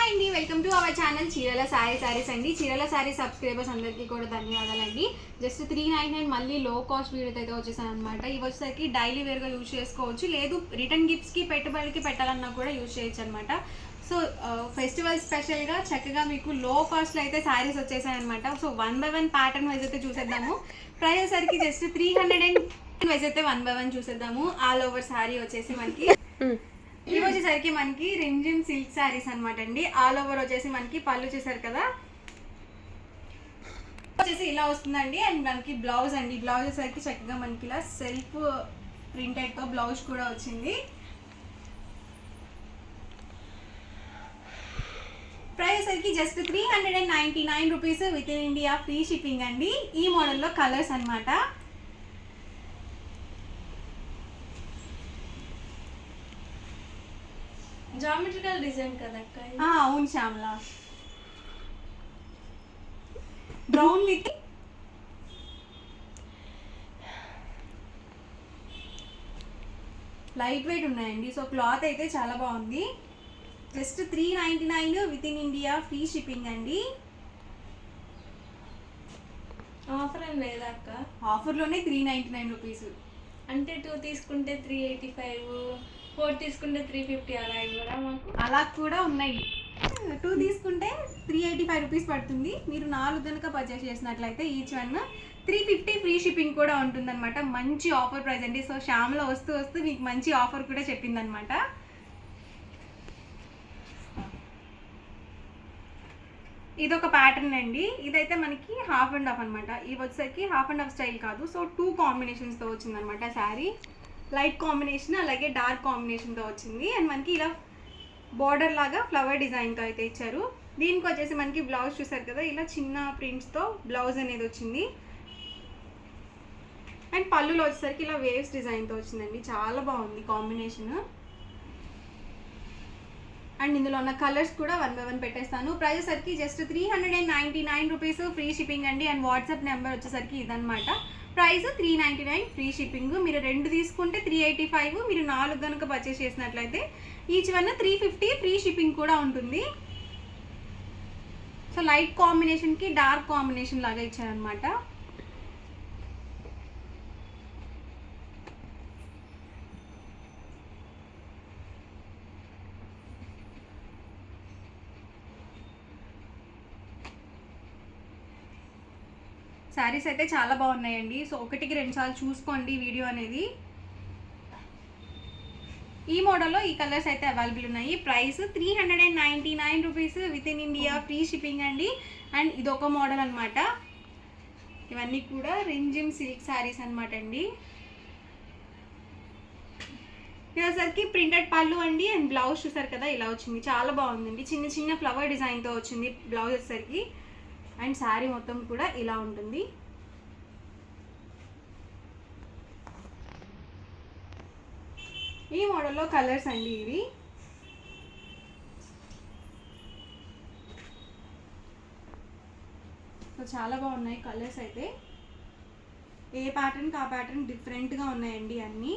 అండి, welcome to our channel చీరల సారీస్ అండి. చీరల సారీ సబ్స్క్రైబర్స్ అందరికీ కూడా ధన్యవాదాలండి. జస్ట్ 399 మళ్ళీ లో కాస్ట్ వీడియోతో అయితే వచ్చేసాను అనమాట. ఇవి వచ్చేసరికి డైలీ వేర్గా యూజ్ చేసుకోవచ్చు, లేదు రిటర్న్ గిఫ్ట్స్కి పెట్టుబడికి పెట్టాలన్నా కూడా యూజ్ చేయొచ్చు అనమాట. సో ఫెస్టివల్ స్పెషల్గా చక్కగా మీకు లో కాస్ట్లో అయితే శారీస్ వచ్చేసాయి అనమాట. సో 1 by 1 ప్యాటర్న్ వైజ్ అయితే చూసేద్దాము. ప్రైస్ వచ్చేసరికి జస్ట్ 300 వైజ్ అయితే 1 by 1 చూసేద్దాము. ఆల్ ఓవర్ శారీ వచ్చేసి మనకి ఇవి వచ్చేసరికి మనకి రింజిమ్ సిల్క్ శారీస్ అనమాట అండి. ఆల్ ఓవర్ వచ్చేసి మనకి పళ్ళు చూసారు కదా, వచ్చేసి ఇలా వస్తుందండి. అండ్ మనకి బ్లౌజ్ అండి, బ్లౌజ్ వచ్చేసరికి చక్కగా మనకి ఇలా సెల్ఫ్ ప్రింటెడ్ తో బ్లౌజ్ కూడా వచ్చింది. ప్రైస్ వచ్చేసరికి just 399 rupees with in India, free shipping అండి. ఈ మోడల్లో కలర్స్ అనమాట. జామెట్రికల్ డిజైన్ కదక్క. అవును Shyamala, brown with light weight ఉన్నాయండి. సో క్లాత్ అయితే చాలా బాగుంది. Just 399 with in India, free shipping అండి. ఆఫర్ అని లేదా అక్క? ఆఫర్లోనే 399 రూపీస్. అంటే 2 తీసుకుంటే 385, 4 తీసుకుంటే 350 అలా ఇవ్వరా మాకు? అలా కూడా ఉన్నాయి. 2 తీసుకుంటే 385 రూపీస్ పడుతుంది. మీరు 4 కనుక పర్చేస్ చేసినట్లయితే ఈచ్ వన్ 350 ఫ్రీ షిప్పింగ్ కూడా ఉంటుందన్నమాట. మంచి ఆఫర్ ప్రైస్ అండి. సో శ్యామ్లో వస్తూ మీకు మంచి ఆఫర్ కూడా చెప్పిందనమాట. ఇదొక ప్యాటర్న్ అండి. ఇదైతే మనకి హాఫ్ అండ్ హాఫ్ అనమాట. ఇవి వచ్చేసరికి హాఫ్ అండ్ హాఫ్ స్టైల్ కాదు, సో 2 కాంబినేషన్స్తో వచ్చిందనమాట శారీ. లైట్ కాంబినేషన్ అలాగే డార్క్ కాంబినేషన్తో వచ్చింది. అండ్ మనకి ఇలా బార్డర్ లాగా ఫ్లవర్ డిజైన్తో అయితే ఇచ్చారు. దీనికి వచ్చేసి మనకి బ్లౌజ్ చూసారు కదా, ఇలా చిన్న ప్రింట్స్తో బ్లౌజ్ అనేది వచ్చింది. అండ్ పళ్ళులో వచ్చేసరికి ఇలా వేవ్స్ డిజైన్తో వచ్చిందండి. చాలా బాగుంది కాంబినేషన్. అండ్ ఇందులో ఉన్న కలర్స్ కూడా 1 by 1 పెట్టేస్తాను. ప్రైస్ వచ్చేసరికి జస్ట్ 399 రూపీస్, ఫ్రీ షిప్పింగ్ అండి. అండ్ వాట్సాప్ నెంబర్ వచ్చేసరికి ఇదనమాట. Price 399 free shipping. మీరు 2 తీసుకుంటే 385, మీరు 4 కనుక పర్చేస్ చేసినట్లయితే ఈచ్ వన్ 350 ఫ్రీ షిప్పింగ్ కూడా ఉంటుంది. సో లైట్ కాంబినేషన్కి డార్క్ కాంబినేషన్ లాగా ఇచ్చారనమాట. శారీస్ అయితే చాలా బాగున్నాయండి. సో 1కి 2 సార్లు చూసుకోండి వీడియో అనేది. ఈ మోడల్లో ఈ కలర్స్ అయితే అవైలబుల్ ఉన్నాయి. Price 399 rupees with in India, free shipping అండి. అండ్ ఇదొక మోడల్ అనమాట. ఇవన్నీ కూడా రింజిమ్ సిల్క్ శారీస్ అనమాట అండి. ఇదొసరికి ప్రింటెడ్ పళ్ళు అండి. అండ్ బ్లౌజ్ చూసారు కదా, ఇలా వచ్చింది. చాలా బాగుందండి. చిన్న చిన్న ఫ్లవర్ డిజైన్తో వచ్చింది బ్లౌజ్ వచ్చేసరికి. అండ్ శారీ మొత్తం కూడా ఇలా ఉంటుంది. ఈ మోడల్లో కలర్స్ అండి ఇవి. సో చాలా బాగున్నాయి కలర్స్ అయితే. ఏ ప్యాటర్న్కి ఆ ప్యాటర్న్ డిఫరెంట్గా ఉన్నాయండి అన్నీ.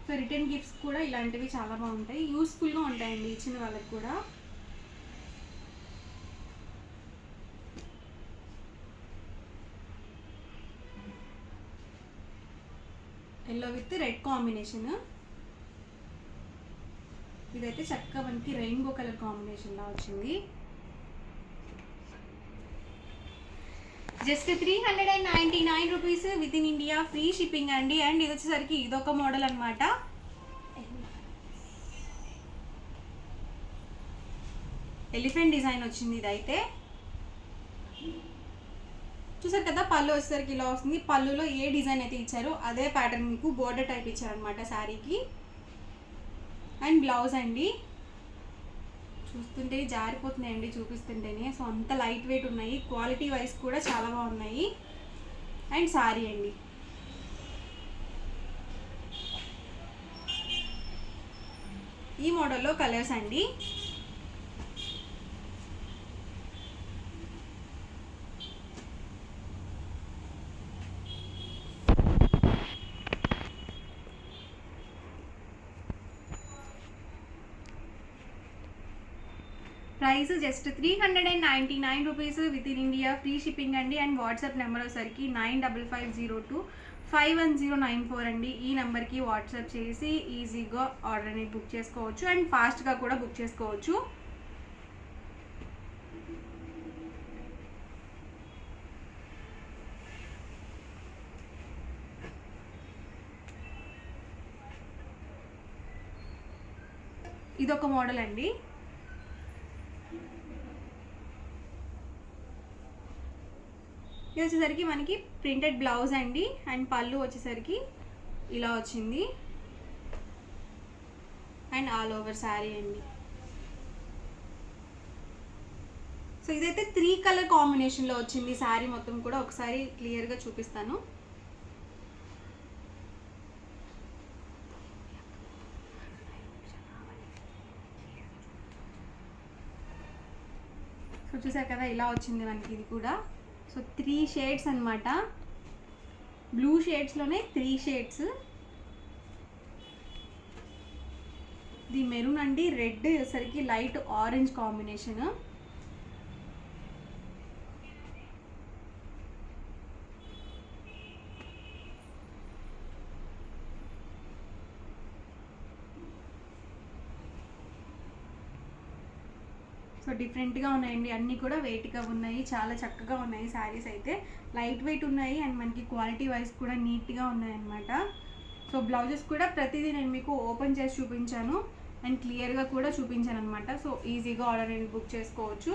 సో రిటర్న్ గిఫ్ట్స్ కూడా ఇలాంటివి చాలా బాగుంటాయి, యూస్ఫుల్గా ఉంటాయండి ఇచ్చిన వాళ్ళకి కూడా. Yellow with red combination. ఇదైతే చక్కగా మనకి రెయిన్బో కలర్ కాంబినేషన్లో వచ్చింది. Just 399 rupees with in India, free shipping అండి. అండ్ ఇది వచ్చేసరికి ఇదొక మోడల్ అనమాట. ఎలిఫెంట్ డిజైన్ వచ్చింది. ఇదైతే చూసారు కదా, పళ్ళు వచ్చేసరికి ఇలా వస్తుంది. పళ్ళులో ఏ డిజైన్ అయితే ఇచ్చారో అదే ప్యాటర్న్ మీకు బోర్డర్ టైప్ ఇచ్చారనమాట శారీకి. అండ్ బ్లౌజ్ అండి, చూస్తుంటే జారిపోతున్నాయండి చూపిస్తుంటేనే. సో అంత లైట్ వెయిట్ ఉన్నాయి, క్వాలిటీ వైజ్ కూడా చాలా బాగున్నాయి. అండ్ శారీ అండి, ఈ మోడల్లో కలర్స్ అండి. Price just 399 rupees with in India, free shipping అండి. అండ్ వాట్సాప్ నెంబర్ వచ్చేసరికి 9550251094 అండి. ఈ నెంబర్కి వాట్సాప్ చేసి ఈజీగా ఆర్డర్ అనేది బుక్ చేసుకోవచ్చు అండ్ ఫాస్ట్గా కూడా బుక్ చేసుకోవచ్చు. ఇదొక మోడల్ అండి. ఇది వచ్చేసరికి మనకి ప్రింటెడ్ బ్లౌజ్ అండి. అండ్ పళ్ళు వచ్చేసరికి ఇలా వచ్చింది అండ్ ఆల్ ఓవర్ శారీ అండి. సో ఇదైతే 3 కలర్ కాంబినేషన్లో వచ్చింది శారీ మొత్తం కూడా. ఒకసారి క్లియర్గా చూపిస్తాను. సో చూసారు కదా ఇలా వచ్చింది మనకి ఇది కూడా. సో 3 షేడ్స్ అనమాట. బ్లూ షేడ్స్లోనే 3 షేడ్స్. ఇది మెరూన్ అండి, రెడ్ వచ్చేసరికి లైట్ ఆరెంజ్ కాంబినేషన్. సో డిఫరెంట్గా ఉన్నాయండి, అన్నీ కూడా వెయిట్గా ఉన్నాయి, చాలా చక్కగా ఉన్నాయి శారీస్ అయితే. లైట్ వెయిట్ ఉన్నాయి అండ్ మనకి క్వాలిటీ వైజ్ కూడా నీట్గా ఉన్నాయన్నమాట. సో బ్లౌజెస్ కూడా ప్రతిదీ నేను మీకు ఓపెన్ చేసి చూపించాను అండ్ క్లియర్గా కూడా చూపించాను అనమాట. సో ఈజీగా ఆర్డర్ అనేది బుక్ చేసుకోవచ్చు.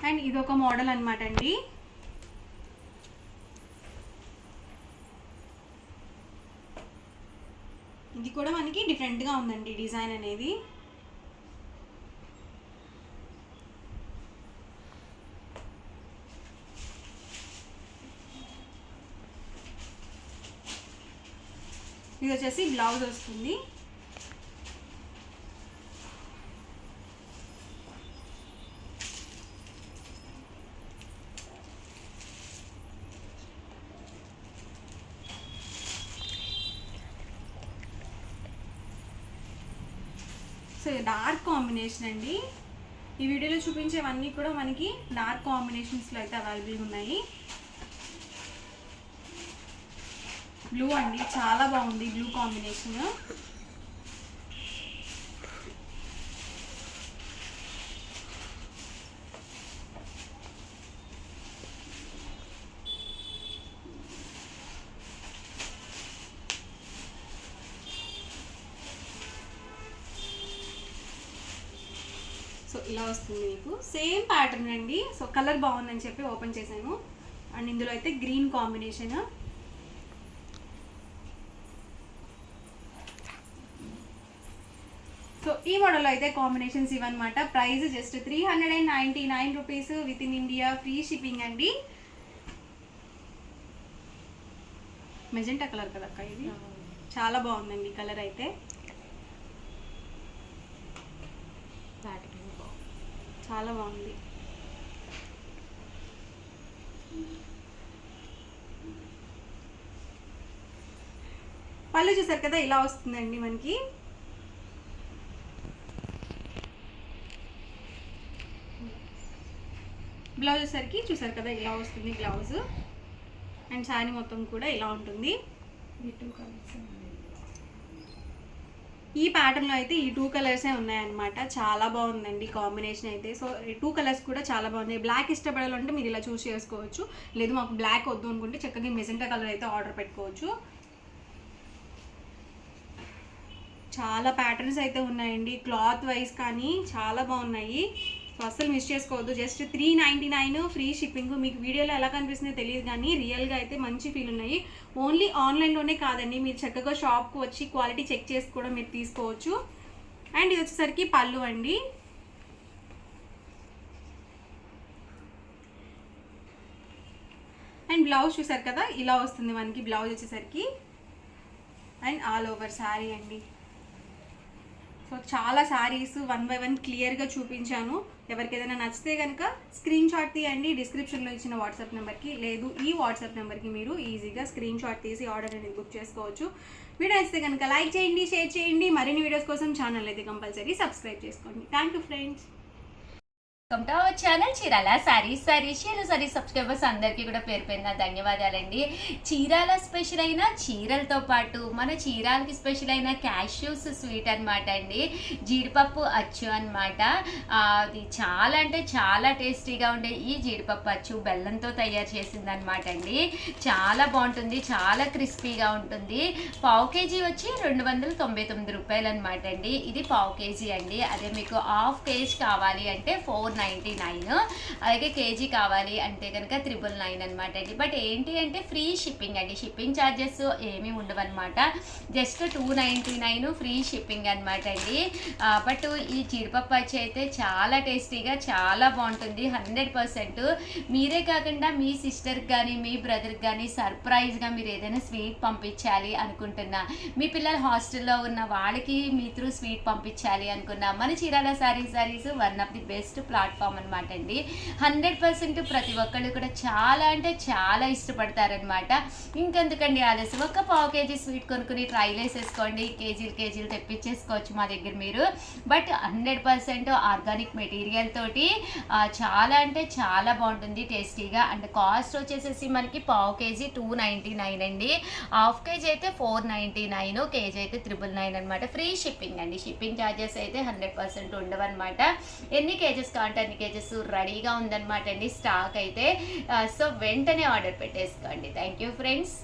అండ్ ఇదొక మోడల్ అనమాట అండి. ఇది కూడా మనకి డిఫరెంట్గా ఉందండి డిజైన్ అనేది. ఇది వచ్చేసి బ్లౌజ్ వస్తుంది. సో డార్క్ కాంబినేషన్ అండి. ఈ వీడియోలో చూపించేవన్నీ కూడా మనకి డార్క్ కాంబినేషన్స్లో అయితే అవైలబుల్గా ఉన్నాయి. బ్లూ అండి, చాలా బాగుంది బ్లూ కాంబినేషన్. సో ఇలా వస్తుంది మీకు సేమ్ ప్యాటర్న్ అండి. సో కలర్ బాగుందని చెప్పి ఓపెన్ చేశాను. అండ్ ఇందులో అయితే గ్రీన్ కాంబినేషన్. సో ఈ మోడల్లో అయితే కాంబినేషన్స్ ఇవన్నమాట. Price just 399 rupees with in India, free shipping అండి. మెజెంటా కలర్ కదా అక్క, ఇది చాలా బాగుందండి కలర్ అయితే. చాలా బాగుంది. పళ్ళు చూసారు కదా ఇలా వస్తుందండి మనకి. బ్లౌజ్ వచ్చేసరికి చూసారు కదా ఇలా వస్తుంది బ్లౌజ్. అండ్ శారీ మొత్తం కూడా ఇలా ఉంటుంది. ఈ ప్యాటర్న్లో అయితే ఈ 2 కలర్సే ఉన్నాయన్నమాట. చాలా బాగుందండి కాంబినేషన్ అయితే. సో ఈ 2 కలర్స్ కూడా చాలా బాగున్నాయి. బ్లాక్ ఇష్టపడాలంటే మీరు ఇలా చూస్ చేసుకోవచ్చు. లేదు మాకు బ్లాక్ వద్దు అనుకుంటే చక్కగా మెజెంటా కలర్ అయితే ఆర్డర్ పెట్టుకోవచ్చు. చాలా ప్యాటర్న్స్ అయితే ఉన్నాయండి. క్లాత్ వైజ్ కానీ చాలా బాగున్నాయి. సో అస్సలు మిస్ చేసుకోవద్దు. Just 399 free shipping. మీకు వీడియోలో ఎలా కనిపిస్తుందో తెలియదు కానీ రియల్గా అయితే మంచి ఫీల్ ఉన్నాయి. ఓన్లీ ఆన్లైన్లోనే కాదండి, మీరు చక్కగా షాప్కి వచ్చి క్వాలిటీ చెక్ చేసి కూడా మీరు తీసుకోవచ్చు. అండ్ ఇది వచ్చేసరికి పళ్ళు అండి. అండ్ బ్లౌజ్ చూసారు కదా ఇలా వస్తుంది మనకి బ్లౌజ్ వచ్చేసరికి. అండ్ ఆల్ ఓవర్ శారీ అండి. సో చాలా శారీస్ 1 by 1 క్లియర్గా చూపించాను. ఎవరికి ఏదైనా నచ్చితే కనుక స్క్రీన్ షాట్ తీయండి, డిస్క్రిప్షన్లో ఇచ్చిన వాట్సాప్ నెంబర్కి, లేదు ఈ వాట్సాప్ నెంబర్కి మీరు ఈజీగా స్క్రీన్ షాట్ తీసి ఆర్డర్ అనేది బుక్ చేసుకోవచ్చు. వీడియో నచ్చితే కనుక లైక్ చేయండి, షేర్ చేయండి. మరిన్ని వీడియోస్ కోసం ఛానల్ అయితే కంపల్సరీ సబ్స్క్రైబ్ చేసుకోండి. Thank you friends. Welcome to our channel Chirala sorry subscribers అందరికీ కూడా పేరు పేరున ధన్యవాదాలండి. చీరాల స్పెషల్ అయిన చీరలతో పాటు మన చీరాలకి స్పెషల్ అయిన క్యాష్యూస్ స్వీట్ అనమాట అండి. జీడిపప్పు అచ్చు అనమాట. అది చాలా అంటే చాలా టేస్టీగా ఉండే ఈ జీడిపప్పు అచ్చు బెల్లంతో తయారు చేసింది అనమాట అండి. చాలా బాగుంటుంది, చాలా క్రిస్పీగా ఉంటుంది. పావు కేజీ వచ్చి 299 రూపాయలు అనమాట అండి. ఇది పావు కేజీ అండి. అదే మీకు హాఫ్ కేజీ కావాలి అంటే 499, అలాగే కేజీ కావాలి అంటే కనుక 999 అనమాట అండి. బట్ ఏంటి అంటే ఫ్రీ షిప్పింగ్ అండి. షిప్పింగ్ ఛార్జెస్ ఏమీ ఉండవు అనమాట. జస్ట్ 299 ఫ్రీ షిప్పింగ్ అనమాట అండి. బట్ ఈ జీడిపప్పు వచ్చి అయితే చాలా టేస్టీగా చాలా బాగుంటుంది. 100%. మీరే కాకుండా మీ సిస్టర్కి కానీ మీ బ్రదర్కి కానీ సర్ప్రైజ్గా మీరు ఏదైనా స్వీట్ పంపించాలి అనుకుంటున్నా, మీ పిల్లలు హాస్టల్లో ఉన్న వాళ్ళకి మీ త్రూ స్వీట్ పంపించాలి అనుకున్నా, మన Chirala saris one of the best platform అనమాట అండి. 100% ప్రతి ఒక్కళ్ళు కూడా చాలా అంటే చాలా ఇష్టపడతారనమాట. ఇంకెందుకండి ఆలస్యం, ఒక పావు కేజీ స్వీట్ కొనుక్కుని ట్రైల్ వేసేసుకోండి. కేజీలు తెప్పించేసుకోవచ్చు మా దగ్గర మీరు. బట్ 100% ఆర్గానిక్ మెటీరియల్ తోటి చాలా అంటే చాలా బాగుంటుంది టేస్టీగా. అండ్ కాస్ట్ వచ్చేసేసి మనకి పావు కేజీ 299 అండి. హాఫ్ కేజీ అయితే 499, కేజీ అయితే 999 అనమాట. ఫ్రీ షిప్పింగ్ అండి. షిప్పింగ్ ఛార్జెస్ అయితే 100% ఉండవన్నమాట. ఎన్ని కేజెస్ కావాలంటే అన్ని కేజెస్ రెడీగా ఉందన్నమాట అండి స్టాక్ అయితే. సో వెంటనే ఆర్డర్ పెట్టేసుకోండి. Thank you friends.